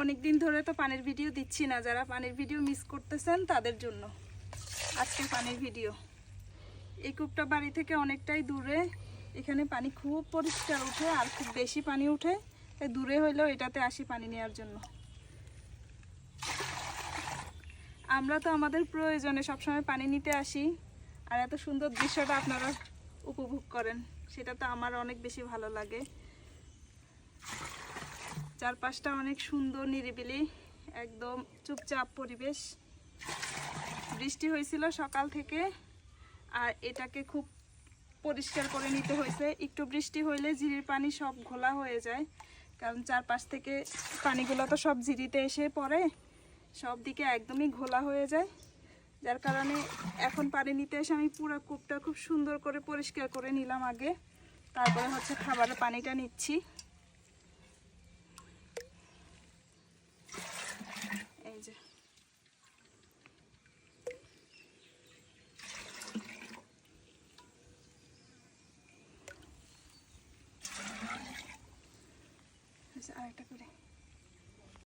অনেক দিন ধরে তো পানির ভিডিও দিচ্ছি না, যারা পানির ভিডিও মিস করতেছেন তাদের জন্য আজকে পানির ভিডিও। এই কূপটা বাড়ি থেকে অনেকটাই দূরে, এখানে পানি খুব পরিষ্কার ওঠে আর খুব বেশি পানি ওঠে, তাই দূরে হইলেও এটাতে আসি পানি নেওয়ার জন্য। আমরা তো আমাদের প্রয়োজনে সবসময় পানি নিতে আসি, আর এত সুন্দর দৃশ্যটা আপনারা উপভোগ করেন, সেটা তো আমার অনেক বেশি ভালো লাগে। চারপাশটা অনেক সুন্দর, নিরিবিলি, একদম চুপচাপ পরিবেশ। বৃষ্টি হয়েছিল সকাল থেকে, আর এটাকে খুব পরিষ্কার করে নিতে হয়েছে। একটু বৃষ্টি হইলে ঝিরির পানি সব ঘোলা হয়ে যায়, কারণ চারপাশ থেকে পানিগুলো তো সব ঝিরিতে এসে পড়ে, সব দিকে একদমই ঘোলা হয়ে যায়। যার কারণে এখন পানি নিতে এসে আমি পুরো কূপটা খুব সুন্দর করে পরিষ্কার করে নিলাম আগে, তারপরে হচ্ছে খাবারের পানিটা নিচ্ছি। এই যে আরেকটা করে